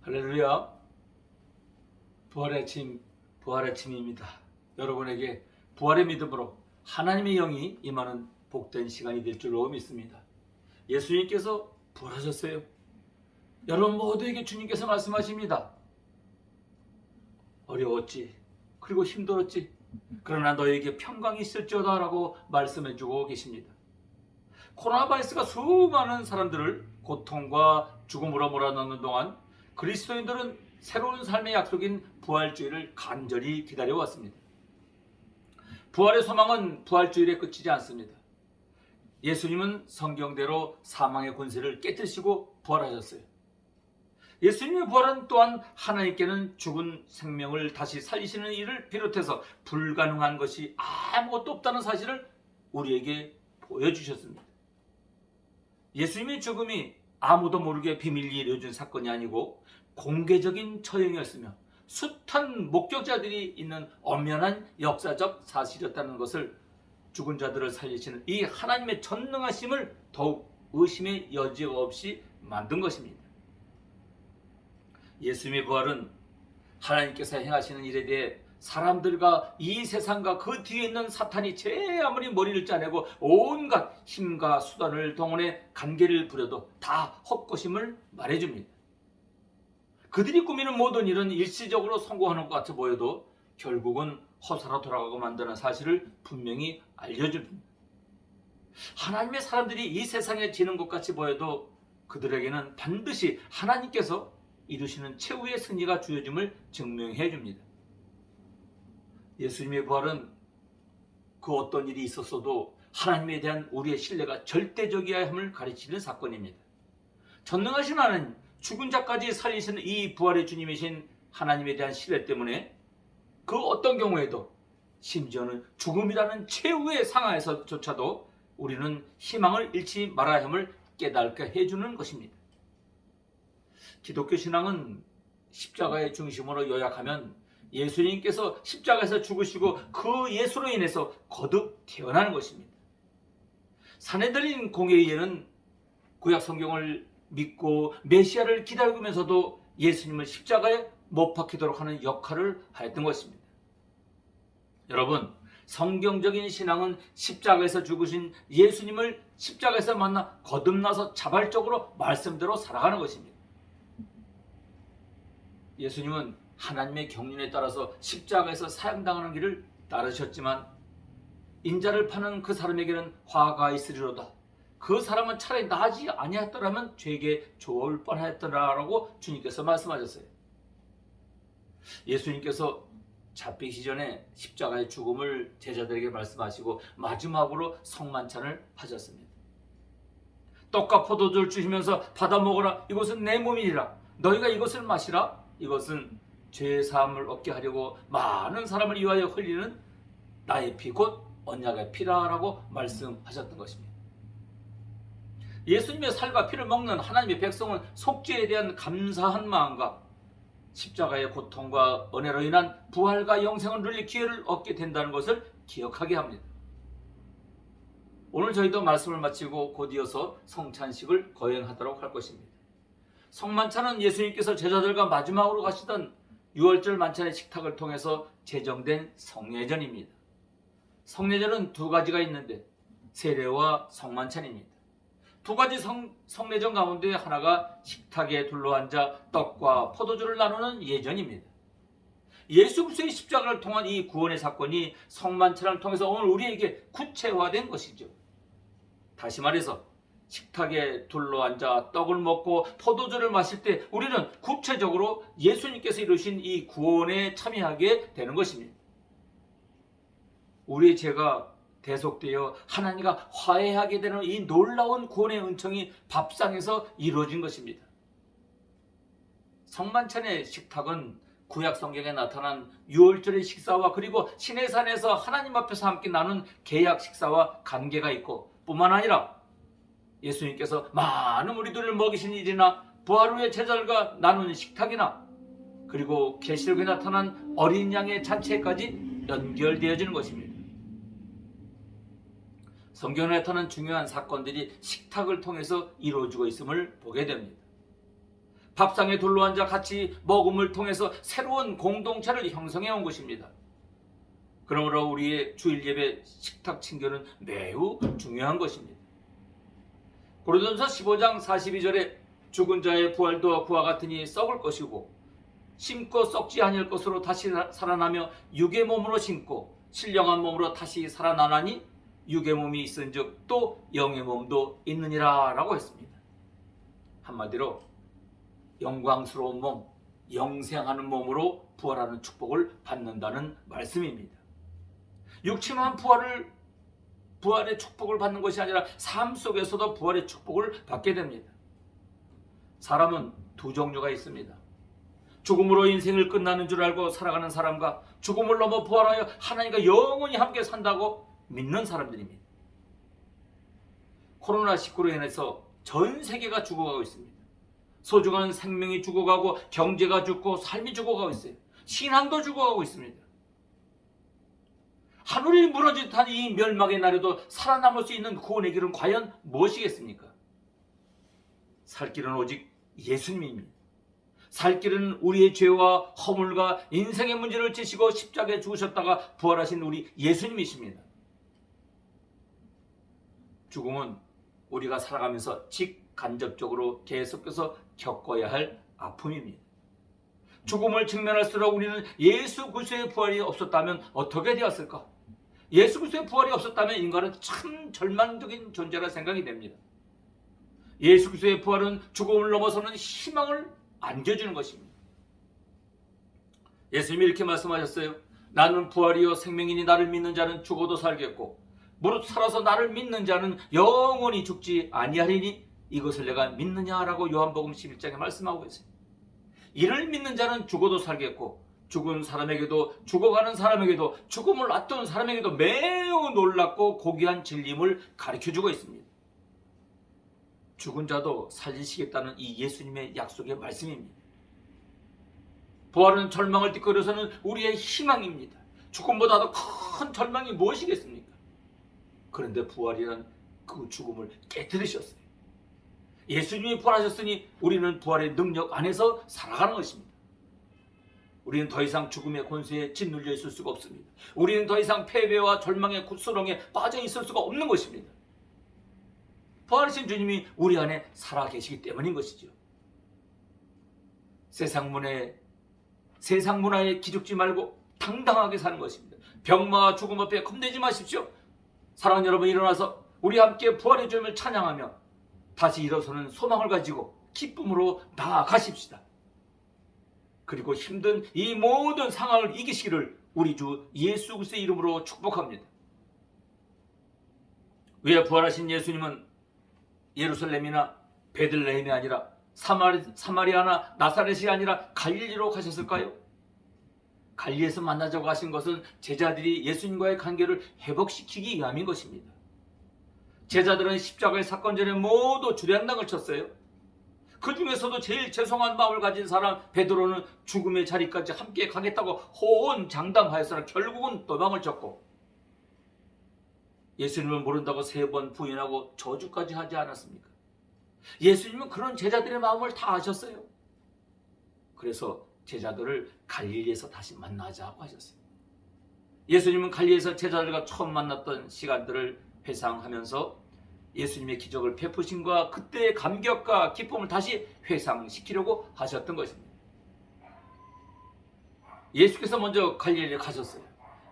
할렐루야. 부활의 아침, 부활의 아침입니다. 여러분에게 부활의 믿음으로 하나님의 영이 임하는 복된 시간이 될 줄로 믿습니다. 예수님께서 부활하셨어요. 여러분 모두에게 주님께서 말씀하십니다. 어려웠지, 그리고 힘들었지, 그러나 너에게 평강이 있을지어다 라고 말씀해주고 계십니다. 코로나 바이러스가 수많은 사람들을 고통과 죽음으로 몰아넣는 동안 그리스도인들은 새로운 삶의 약속인 부활주일을 간절히 기다려왔습니다. 부활의 소망은 부활주일에 그치지 않습니다. 예수님은 성경대로 사망의 권세를 깨뜨리시고 부활하셨어요. 예수님의 부활은 또한 하나님께는 죽은 생명을 다시 살리시는 일을 비롯해서 불가능한 것이 아무것도 없다는 사실을 우리에게 보여주셨습니다. 예수님의 죽음이 아무도 모르게 비밀리에 이루어진 사건이 아니고 공개적인 처형이었으며 숱한 목격자들이 있는 엄연한 역사적 사실이었다는 것을 죽은 자들을 살리시는 이 하나님의 전능하심을 더욱 의심의 여지가 없이 만든 것입니다. 예수님의 부활은 하나님께서 행하시는 일에 대해 사람들과 이 세상과 그 뒤에 있는 사탄이 제 아무리 머리를 짜내고 온갖 힘과 수단을 동원해 간계를 부려도 다 헛것임을 말해줍니다. 그들이 꾸미는 모든 일은 일시적으로 성공하는 것 같아 보여도 결국은 허사로 돌아가고 만드는 사실을 분명히 알려줍니다. 하나님의 사람들이 이 세상에 지는 것 같이 보여도 그들에게는 반드시 하나님께서 이루시는 최후의 승리가 주어짐을 증명해 줍니다. 예수님의 부활은 그 어떤 일이 있었어도 하나님에 대한 우리의 신뢰가 절대적이어야 함을 가르치는 사건입니다. 전능하신 하나님, 죽은 자까지 살리시는 이 부활의 주님이신 하나님에 대한 신뢰 때문에 그 어떤 경우에도 심지어는 죽음이라는 최후의 상황에서조차도 우리는 희망을 잃지 말아야 함을 깨닫게 해주는 것입니다. 기독교 신앙은 십자가의 중심으로 요약하면 예수님께서 십자가에서 죽으시고 그 예수로 인해서 거듭 태어나는 것입니다. 산헤드린 공회의에는 구약 성경을 믿고 메시아를 기다리면서도 예수님을 십자가에 못 박히도록 하는 역할을 하였던 것입니다. 여러분, 성경적인 신앙은 십자가에서 죽으신 예수님을 십자가에서 만나 거듭나서 자발적으로 말씀대로 살아가는 것입니다. 예수님은 하나님의 경륜에 따라서 십자가에서 사형당하는 길을 따르셨지만 인자를 파는 그 사람에게는 화가 있으리로다. 그 사람은 차라리 나지 아니했더라면 죄에게 좋을 뻔했더라라고 주님께서 말씀하셨어요. 예수님께서 잡히기 전에 십자가의 죽음을 제자들에게 말씀하시고 마지막으로 성만찬을 하셨습니다. 떡과 포도주를 주시면서 받아 먹으라. 이것은 내 몸이니라. 너희가 이것을 마시라. 이것은 죄 사함을 얻게 하려고 많은 사람을 위하여 흘리는 나의 피 곧 언약의 피라라고 말씀하셨던 것입니다. 예수님의 살과 피를 먹는 하나님의 백성은 속죄에 대한 감사한 마음과 십자가의 고통과 은혜로 인한 부활과 영생을 누릴 기회를 얻게 된다는 것을 기억하게 합니다. 오늘 저희도 말씀을 마치고 곧 이어서 성찬식을 거행하도록 할 것입니다. 성만찬은 예수님께서 제자들과 마지막으로 가시던 6월절 만찬의 식탁을 통해서 제정된 성례전입니다. 성례전은 두 가지가 있는데 세례와 성만찬입니다. 두 가지 성례전 가운데 하나가 식탁에 둘러앉아 떡과 포도주를 나누는 예전입니다. 예수 그리스도의 십자가를 통한 이 구원의 사건이 성만찬을 통해서 오늘 우리에게 구체화된 것이죠. 다시 말해서 식탁에 둘러앉아 떡을 먹고 포도주를 마실 때 우리는 구체적으로 예수님께서 이루신 이 구원에 참여하게 되는 것입니다. 우리의 죄가 대속되어 하나님과 화해하게 되는 이 놀라운 구원의 은총이 밥상에서 이루어진 것입니다. 성만찬의 식탁은 구약 성경에 나타난 유월절의 식사와 그리고 시내산에서 하나님 앞에서 함께 나눈 계약 식사와 관계가 있고 뿐만 아니라 예수님께서 많은 우리들을 먹이신 일이나 부활 후에 제자들과 나누는 식탁이나 그리고 계시록에 나타난 어린 양의 잔치까지 연결되어지는 것입니다. 성경에 나타난 중요한 사건들이 식탁을 통해서 이루어지고 있음을 보게 됩니다. 밥상에 둘러앉아 같이 먹음을 통해서 새로운 공동체를 형성해 온 것입니다. 그러므로 우리의 주일 예배 식탁 친교는 매우 중요한 것입니다. 고린도전서 15장 42절에 죽은 자의 부활도 그와 같으니 썩을 것이고 심고 썩지 아니할 것으로 다시 살아나며 육의 몸으로 심고 신령한 몸으로 다시 살아나나니 육의 몸이 있은즉 또 영의 몸도 있느니라 라고 했습니다. 한마디로 영광스러운 몸, 영생하는 몸으로 부활하는 축복을 받는다는 말씀입니다. 육체만 부활의 축복을 받는 것이 아니라 삶 속에서도 부활의 축복을 받게 됩니다. 사람은 두 종류가 있습니다. 죽음으로 인생을 끝나는 줄 알고 살아가는 사람과 죽음을 넘어 부활하여 하나님과 영원히 함께 산다고 믿는 사람들입니다. 코로나19로 인해서 전 세계가 죽어가고 있습니다. 소중한 생명이 죽어가고 경제가 죽고 삶이 죽어가고 있어요. 신앙도 죽어가고 있습니다. 하늘이 무너진 듯한 이 멸망의 날에도 살아남을 수 있는 구원의 길은 과연 무엇이겠습니까? 살 길은 오직 예수님입니다. 살 길은 우리의 죄와 허물과 인생의 문제를 지시고 십자가에 죽으셨다가 부활하신 우리 예수님이십니다. 죽음은 우리가 살아가면서 직간접적으로 계속해서 겪어야 할 아픔입니다. 죽음을 직면할수록 우리는 예수 그리스도의 부활이 없었다면 어떻게 되었을까? 예수 그리스도의 부활이 없었다면 인간은 참 절망적인 존재라 생각이 됩니다. 예수 그리스도의 부활은 죽음을 넘어서는 희망을 안겨주는 것입니다. 예수님이 이렇게 말씀하셨어요. 나는 부활이요 생명이니 나를 믿는 자는 죽어도 살겠고 무릇 살아서 나를 믿는 자는 영원히 죽지 아니하리니 이것을 내가 믿느냐라고 요한복음 11장에 말씀하고 있어요. 이를 믿는 자는 죽어도 살겠고 죽은 사람에게도 죽어가는 사람에게도 죽음을 앞둔 사람에게도 매우 놀랍고 고귀한 진리임을 가르쳐주고 있습니다. 죽은 자도 살리시겠다는 이 예수님의 약속의 말씀입니다. 부활은 절망을 띠거려서는 우리의 희망입니다. 죽음보다도 큰 절망이 무엇이겠습니까? 그런데 부활이란 그 죽음을 깨뜨리셨어요. 예수님이 부활하셨으니 우리는 부활의 능력 안에서 살아가는 것입니다. 우리는 더 이상 죽음의 권세에 짓눌려 있을 수가 없습니다. 우리는 더 이상 패배와 절망의 구스렁에 빠져 있을 수가 없는 것입니다. 부활하신 주님이 우리 안에 살아계시기 때문인 것이죠. 세상 문화에 기죽지 말고 당당하게 사는 것입니다. 병마와 죽음 앞에 겁내지 마십시오. 사랑하는 여러분, 일어나서 우리 함께 부활의 주님을 찬양하며 다시 일어서는 소망을 가지고 기쁨으로 나아가십시다. 그리고 힘든 이 모든 상황을 이기시기를 우리 주 예수 그리스도의 이름으로 축복합니다. 왜 부활하신 예수님은 예루살렘이나 베들레헴이 아니라 사마리아나 나사렛이 아니라 갈릴리로 가셨을까요? 갈릴리에서 만나자고 하신 것은 제자들이 예수님과의 관계를 회복시키기 위함인 것입니다. 제자들은 십자가의 사건 전에 모두 주량당을 쳤어요. 그 중에서도 제일 죄송한 마음을 가진 사람 베드로는 죽음의 자리까지 함께 가겠다고 호언장담하였으나 결국은 도망을 쳤고 예수님을 모른다고 3번 부인하고 저주까지 하지 않았습니까? 예수님은 그런 제자들의 마음을 다 아셨어요. 그래서 제자들을 갈릴리에서 다시 만나자고 하셨어요. 예수님은 갈릴리에서 제자들과 처음 만났던 시간들을 회상하면서 예수님의 기적을 베푸심과 그때의 감격과 기쁨을 다시 회상시키려고 하셨던 것입니다. 예수께서 먼저 갈릴리에 가셨어요.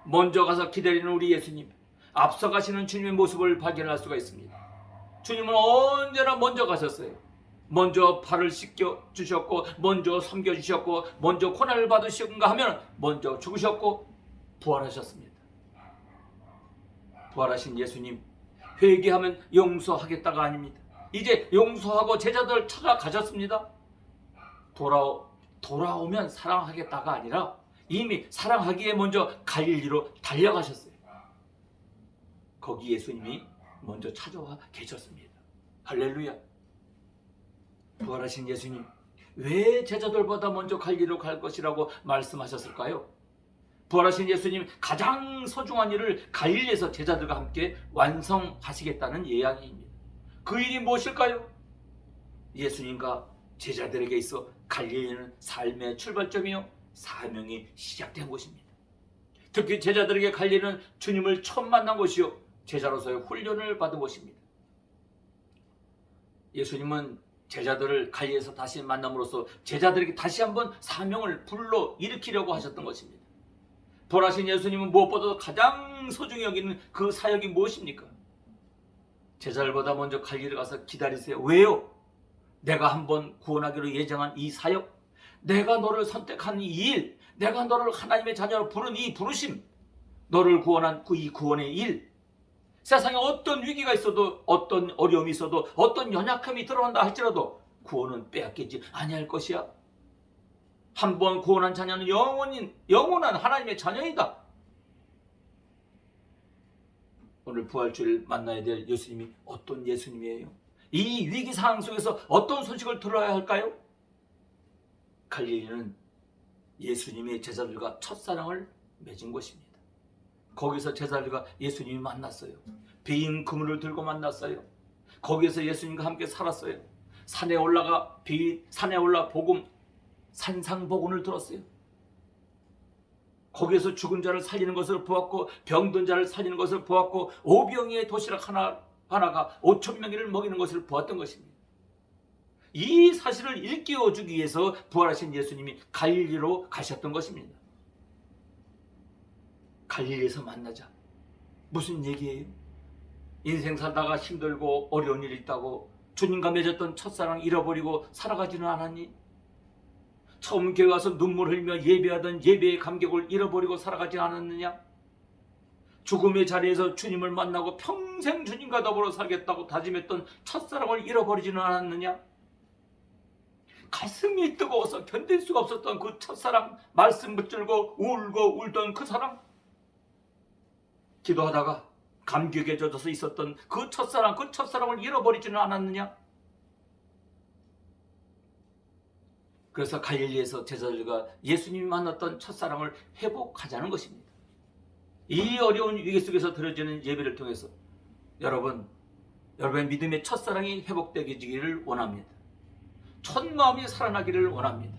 먼저 가서 기다리는 우리 예수님, 앞서가시는 주님의 모습을 발견할 수가 있습니다. 주님은 언제나 먼저 가셨어요. 먼저 발을 씻겨 주셨고, 먼저 섬겨 주셨고, 먼저 고난을 받으셨는가 하면 먼저 죽으셨고 부활하셨습니다. 부활하신 예수님, 회개하면 용서하겠다가 아닙니다. 이제 용서하고 제자들 찾아가셨습니다. 돌아오면 사랑하겠다가 아니라 이미 사랑하기에 먼저 갈릴리로 달려가셨어요. 거기 예수님이 먼저 찾아와 계셨습니다. 할렐루야. 부활하신 예수님, 왜 제자들보다 먼저 갈릴리로 갈 것이라고 말씀하셨을까요? 부활하신 예수님 가장 소중한 일을 갈릴리에서 제자들과 함께 완성하시겠다는 이야기입니다. 그 일이 무엇일까요? 예수님과 제자들에게 있어 갈릴리는 삶의 출발점이요 사명이 시작된 곳입니다. 특히 제자들에게 갈릴리는 주님을 처음 만난 곳이요 제자로서의 훈련을 받은 곳입니다. 예수님은 제자들을 갈릴리에서 다시 만남으로써 제자들에게 다시 한번 사명을 불러 일으키려고 하셨던 것입니다. 부활하신 예수님은 무엇보다 가장 소중히 여기는 그 사역이 무엇입니까? 제자들보다 먼저 갈릴리에 가서 기다리세요. 왜요? 내가 한번 구원하기로 예정한 이 사역, 내가 너를 선택한 이 일, 내가 너를 하나님의 자녀로 부른 이 부르심, 너를 구원한 이 구원의 일, 세상에 어떤 위기가 있어도 어떤 어려움이 있어도 어떤 연약함이 들어온다 할지라도 구원은 빼앗기지 아니할 것이야. 한번 구원한 자녀는 영원한 하나님의 자녀이다. 오늘 부활주일 만나야 될 예수님이 어떤 예수님이에요? 이 위기 상황 속에서 어떤 소식을 들어야 할까요? 갈릴리는 예수님의 제자들과 첫사랑을 맺은 곳입니다. 거기서 제자들과 예수님이 만났어요. 빈 그물을 들고 만났어요. 거기서 예수님과 함께 살았어요. 산에 올라 복음, 산상복음을 들었어요. 거기에서 죽은 자를 살리는 것을 보았고 병든 자를 살리는 것을 보았고 오병이의 도시락 하나가 5,000명을 먹이는 것을 보았던 것입니다. 이 사실을 일깨워주기 위해서 부활하신 예수님이 갈릴리로 가셨던 것입니다. 갈릴리에서 만나자. 무슨 얘기예요? 인생 살다가 힘들고 어려운 일이 있다고 주님과 맺었던 첫사랑 잃어버리고 살아가지는 않았니? 처음 교회 와서 눈물 흘리며 예배하던 예배의 감격을 잃어버리고 살아가지 않았느냐? 죽음의 자리에서 주님을 만나고 평생 주님과 더불어 살겠다고 다짐했던 첫사랑을 잃어버리지는 않았느냐? 가슴이 뜨거워서 견딜 수가 없었던 그 첫사랑, 말씀 붙들고 울고 울던 그 사랑, 기도하다가 감격에 젖어서 있었던 그 첫사랑을 잃어버리지는 않았느냐? 그래서 갈릴리에서 제자들과 예수님이 만났던 첫사랑을 회복하자는 것입니다. 이 어려운 위기 속에서 드려지는 예배를 통해서 여러분의 믿음의 첫사랑이 회복되기를 원합니다. 첫마음이 살아나기를 원합니다.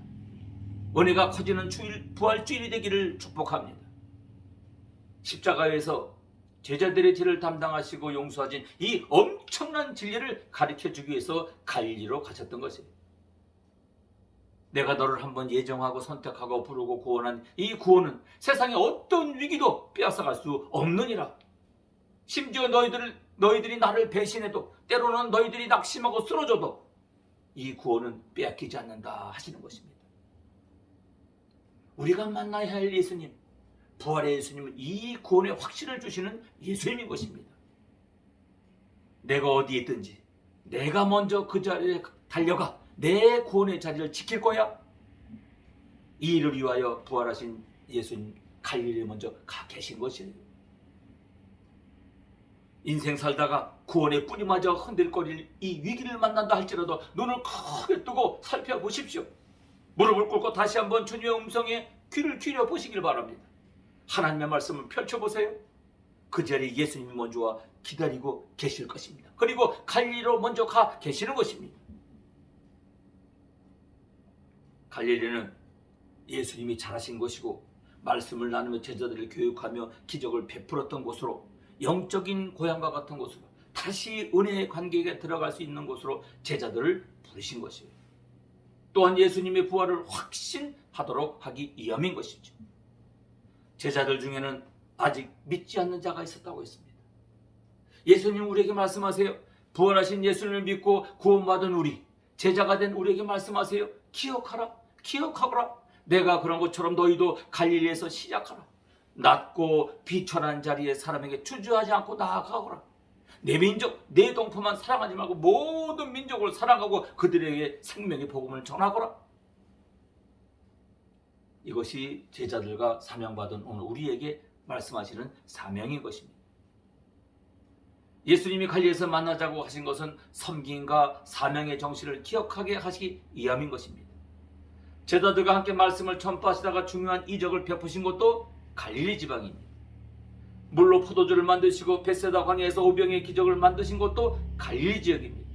은혜가 커지는 부활주일이 되기를 축복합니다. 십자가에서 제자들의 죄를 담당하시고 용서하신 이 엄청난 진리를 가르쳐주기 위해서 갈릴리로 가셨던 것이에요. 내가 너를 한번 예정하고 선택하고 부르고 구원한 이 구원은 세상의 어떤 위기도 빼앗아갈 수 없느니라. 심지어 너희들이 나를 배신해도 때로는 너희들이 낙심하고 쓰러져도 이 구원은 빼앗기지 않는다 하시는 것입니다. 우리가 만나야 할 예수님, 부활의 예수님은 이 구원의 확신을 주시는 예수님인 것입니다. 내가 어디에 있든지 내가 먼저 그 자리에 달려가 내 구원의 자리를 지킬 거야. 이 일을 위하여 부활하신 예수님 갈릴리에 먼저 가 계신 것이에요. 인생 살다가 구원의 뿌리마저 흔들거릴 이 위기를 만난다 할지라도 눈을 크게 뜨고 살펴보십시오. 무릎을 꿇고 다시 한번 주님의 음성에 귀를 기울여 보시길 바랍니다. 하나님의 말씀을 펼쳐보세요. 그 자리에 예수님이 먼저 와 기다리고 계실 것입니다. 그리고 갈릴리로 먼저 가 계시는 것입니다. 갈릴리는 예수님이 잘하신 곳이고 말씀을 나누며 제자들을 교육하며 기적을 베풀었던 곳으로, 영적인 고향과 같은 곳으로, 다시 은혜의 관계에 들어갈 수 있는 곳으로 제자들을 부르신 것이에요. 또한 예수님의 부활을 확신하도록 하기 위함인 것이죠. 제자들 중에는 아직 믿지 않는 자가 있었다고 했습니다. 예수님 우리에게 말씀하세요. 부활하신 예수님을 믿고 구원받은 우리, 제자가 된 우리에게 말씀하세요. 기억하거라. 내가 그런 것처럼 너희도 갈릴리에서 시작하라. 낮고 비천한 자리에 사람에게 주저하지 않고 나아가거라. 내 민족, 내 동포만 사랑하지 말고 모든 민족을 사랑하고 그들에게 생명의 복음을 전하거라. 이것이 제자들과 사명받은 오늘 우리에게 말씀하시는 사명인 것입니다. 예수님이 갈릴리에서 만나자고 하신 것은 섬김과 사명의 정신을 기억하게 하시기 위함인 것입니다. 제자들과 함께 말씀을 전파하시다가 중요한 이적을 베푸신 것도 갈릴리 지방입니다. 물로 포도주를 만드시고 벳세다 광야에서 오병의 기적을 만드신 것도 갈릴리 지역입니다.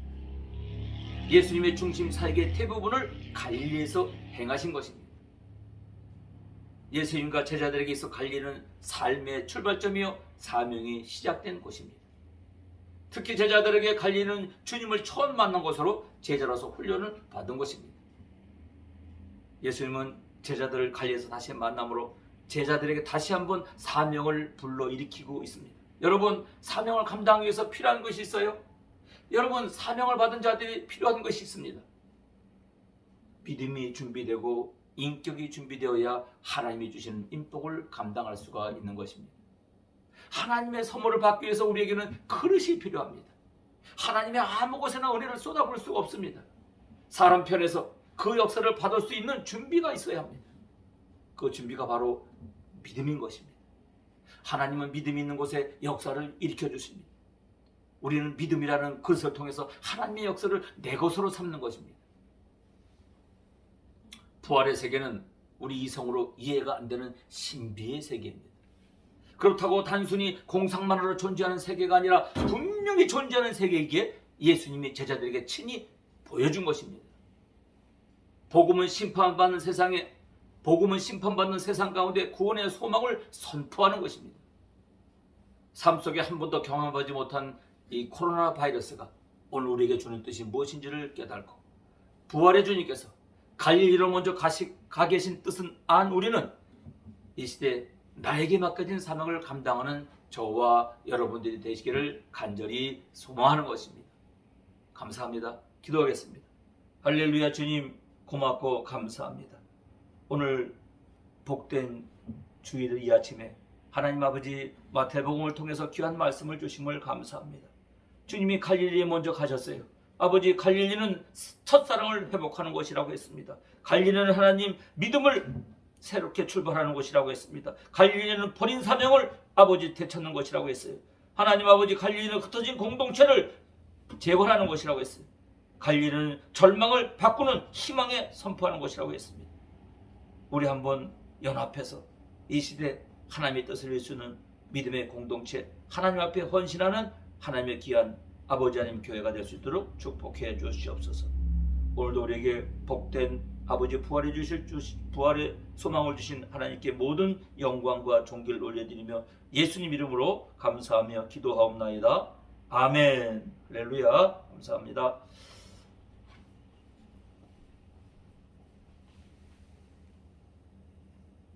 예수님의 중심 사역의 대부분을 갈릴리에서 행하신 것입니다. 예수님과 제자들에게 있어 갈릴리는 삶의 출발점이요 사명이 시작된 곳입니다. 특히 제자들에게 갈릴리는 주님을 처음 만난 것으로 제자로서 훈련을 받은 것입니다. 예수님은 제자들을 갈릴리에서 다시 만남으로 제자들에게 다시 한번 사명을 불러일으키고 있습니다. 여러분, 사명을 감당하기 위해서 필요한 것이 있어요? 여러분, 사명을 받은 자들이 필요한 것이 있습니다. 믿음이 준비되고 인격이 준비되어야 하나님이 주시는 인복을 감당할 수가 있는 것입니다. 하나님의 선물을 받기 위해서 우리에게는 그릇이 필요합니다. 하나님의 아무 곳에나 은혜를 쏟아부을 수가 없습니다. 사람 편에서 그 역사를 받을 수 있는 준비가 있어야 합니다. 그 준비가 바로 믿음인 것입니다. 하나님은 믿음이 있는 곳에 역사를 일으켜 주십니다. 우리는 믿음이라는 그릇을 통해서 하나님의 역사를 내 것으로 삼는 것입니다. 부활의 세계는 우리 이성으로 이해가 안 되는 신비의 세계입니다. 그렇다고 단순히 공상만으로 존재하는 세계가 아니라 분명히 존재하는 세계이기에 예수님이 제자들에게 친히 보여준 것입니다. 복음은 심판받는 세상 가운데 구원의 소망을 선포하는 것입니다. 삶 속에 한 번도 경험하지 못한 이 코로나 바이러스가 오늘 우리에게 주는 뜻이 무엇인지를 깨닫고 부활의 주님께서 갈릴리로 먼저 가 계신 뜻은 안 우리는 이 시대에 나에게 맡겨진 사명을 감당하는 저와 여러분들이 되시기를 간절히 소망하는 것입니다. 감사합니다. 기도하겠습니다. 할렐루야. 주님 고맙고 감사합니다. 오늘 복된 주일 이 아침에 하나님 아버지 마태복음을 통해서 귀한 말씀을 주심을 감사합니다. 주님이 갈릴리에 먼저 가셨어요. 아버지, 갈릴리는 첫사랑을 회복하는 곳이라고 했습니다. 갈릴리는 하나님 믿음을 새롭게 출발하는 곳이라고 했습니다. 갈릴리는 버린 사명을 아버지 되찾는 곳이라고 했어요. 하나님 아버지, 갈릴리는 흩어진 공동체를 재건하는 곳이라고 했어요. 갈릴리는 절망을 바꾸는 희망에 선포하는 곳이라고 했습니다. 우리 한번 연합해서 이 시대 하나님의 뜻을 이루는 믿음의 공동체, 하나님 앞에 헌신하는 하나님의 귀한 아버지 하나님 교회가 될 수 있도록 축복해 주시옵소서. 오늘도 우리에게 복된 아버지 부활의 소망을 주신 하나님께 모든 영광과 존귀를 올려드리며 예수님 이름으로 감사하며 기도하옵나이다. 아멘. 할렐루야. 감사합니다.